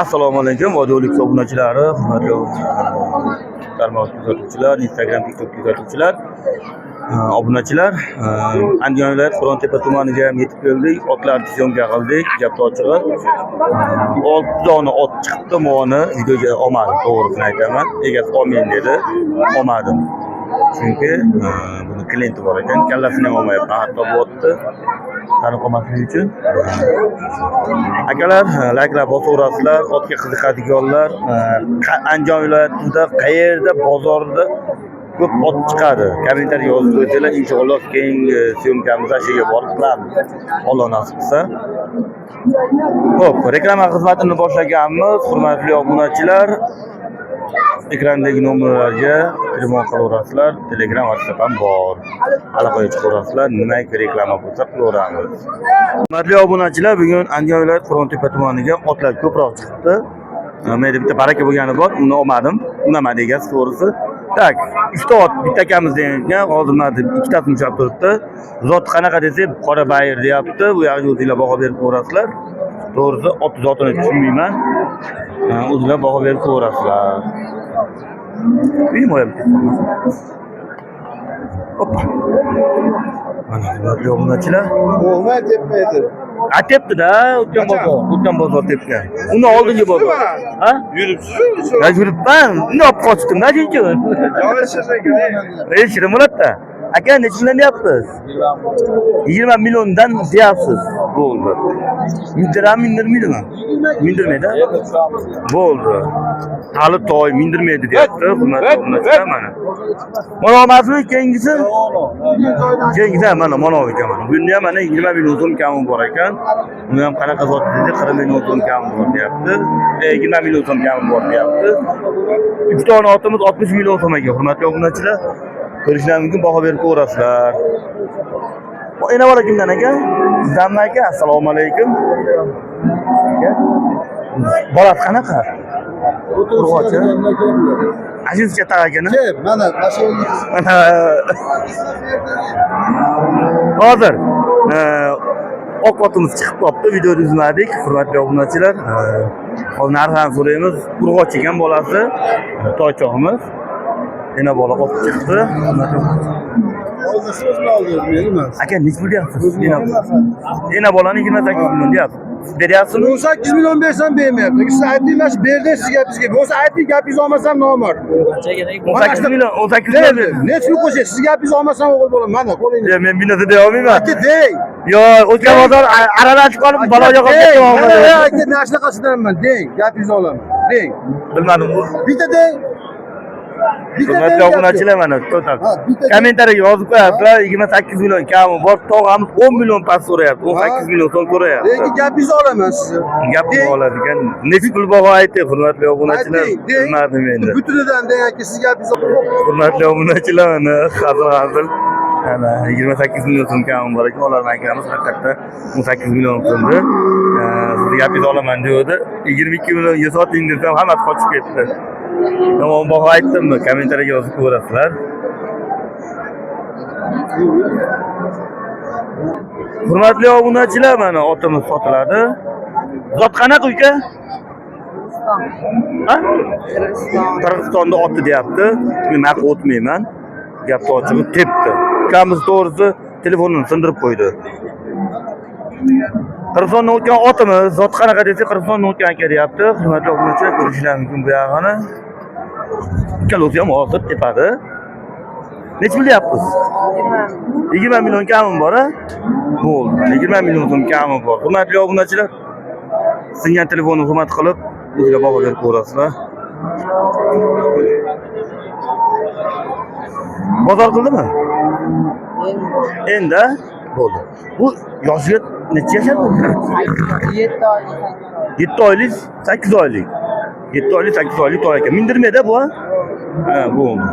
Assalomu alaykum, audiolik obunachilari, hurmatli tarmoq kuzatuvchilar, Instagram, TikTok kuzatuvchilar, obunachilar. Andijon viloyati Qo'rontepa tumaniga yetib keldik. Otlar syomka qildik, gap ochig'i. 6 dona ot chiqibdi, meni videoga olmadim, to'g'risini aytaman. Egasi olmayman dedi, olmadim. Chunki buni klienti bor ekan, kallasini ham olmayapman. Hatto bu otni tanib qolmasligi uchun. Akalar, like'lar bosaverasizlar, otga qiziqadiganlar, Andijon viloyatida qayerda bozorda ko'p ot chiqadi. Kommentariy yozib qo'ysanglar, inshaalloh keyingi syomkamizda shunga borib qilamiz. Alloh nasib qilsa. Xo'p, reklama xizmatini boshlaganmiz, hurmatli obunachilar. Ekrandagi nomerlarga telefon qilaverasizlar, Telegram, WhatsApp ham bor. Aloqaga chiqaverasizlar, nimaiki reklama bo'lsa qilaveramiz. Hurmatli obunachilar, bugun Andijon viloyati Qo'rontepa tumaniga otlar ko'proq chiqdi. Menda bitta baraka bo'lgani bor, uni olmadim. Unamadi egasi to'g'risi. Tak, 3 ot bitta akamiz degan, hozir mana ikkitasini ushlab turibdi. Zot qanaqa desak, qora bayir deyapti. Bu yerga o'zingizlar baho berib ko'rasizlar. To'g'risi ot zotini tushunmayman. O'zingizlar baho berib ko'rasizlar. Bilmiyorum. Hoppa. Mana hurmatli obunachilar. Olmay tepmaydi. Tepdi-da, o'tgan bozor tepgan. Uni oldingi bozor. Ha? Yuribsiz-ku? Ya yuribman. Uni olib qochdim-da, chunki. Shirin bo'ladi-da. Aka, nechidan deyapsiz? 20 milliondan deyapsiz. Bo'ldi. Mindirmaydimi? Mindirmaydi. Bo'ldi. Hali to'y mindirmaydi deyapti. Hurmatli obunachilar mana. Mana olmasmi keyingisi? Keyingisi mana ekan mana. Bunda ham mana 20 million so'm kami bor ekan. Uni ham qanaqa zot dedi? 40 million so'm kami bor deyapti. 20 million so'm kami bor deyapti. 3 dona otimiz 60 million so'm ekan. Hurmatli obunachilar. Ko'rishlaringiz mumkin, baho berib ko'rasizlar. Ena bola kimdan aka? Sizdanmi aka? Assalomu alaykum. Bolasi qanaqa? Urg'ochi. Aziz katta akani? Mana mashina. Mana hozir oq otimiz chiqib qolibdi, videoni uzmadik, hurmatli obunachilar. Hozir narxini so'raymiz. Urg'ochi ekan bolasi, toychoqimiz. Ena bola ot chiqdi. Hozir so'zni oldim, men. Aka, nech pul deyapsiz? Ena bolani 28 million deyapsiz. Beryapsizmi? 18 million bersam bermayapti. Siz aytdingiz, berdim sizga bizga. Bo'lsa ayting, gapingizni olmasam nomard. 18 million, 18 million. Nech pul qo'shay? Siz gapingizni olmasam o'g'il bolam. Mana qo'lingiz. Men bunday deya olmayman. Aka, deng. Yo, o'tgan bozor aralashib qolib, baloga qolib ketdim. Aka, nashaqasidanman, deng. Gapingizni olaman. Deng. Bilmadim. Bitta deng. Hurmatli obunachilar, mana to'xtab. Kommentariyaga yozib qo'yasizlar, 28 million kami bor, tog'amiz 10 million past so'rayapti, 18 million so'm so'rayapti. Lekin gapingizni olaman sizni. Gapni oladigan, necha pul baho ayting, hurmatli obunachilar. Bilmadim endi. Butunidan deng aka, siz gapingizni. Hurmatli obunachilar, mana hazil. Ana 28 million so'm kami bor ekan, ular akamiz haqiqatdan 18 million so'mdi. Siz gapingizni olaman dedi. 22 millionga soting desam, hammasi qochib ketdi. Tamam, baho aytdimmi? Kommentariyaga yozib ko'rasizlar. Hurmatli obunachilar, mana otimiz sotiladi. Zot qanaqa uka? Ha? Qirg'izistonda oti deyapti. Men narx o'tmayman. Gapni ochig'i tepdi. Ukamiz to'g'risi telefonini sindirib qo'ydi. Qirg'izistondan o'tgan otimiz, zot qanaqa desa Qirg'izistondan o'tgan aka deyapti. Hurmatli obunachilar, ko'rishlaringiz mumkin bu yog'ini. Ikkalosi ham hozir tepadi. Nech pul deyapsiz? 20 million kami bor, a? Bo'ldi. 20 million so'm kami bor. Hurmatli obunachilar, singan telefonni hurmat qilib, o'zingizlar baho berib ko'rasizlar. Bozor qildimi? Endi bo'ldi. Bu yoshiga necha yashar bu? 7 oylik. 7 oylik, 8 oylik. 7 oylik, 8 oylik to'y ekan. Mindirmaydi bu, ha? Ha, bo'ldi.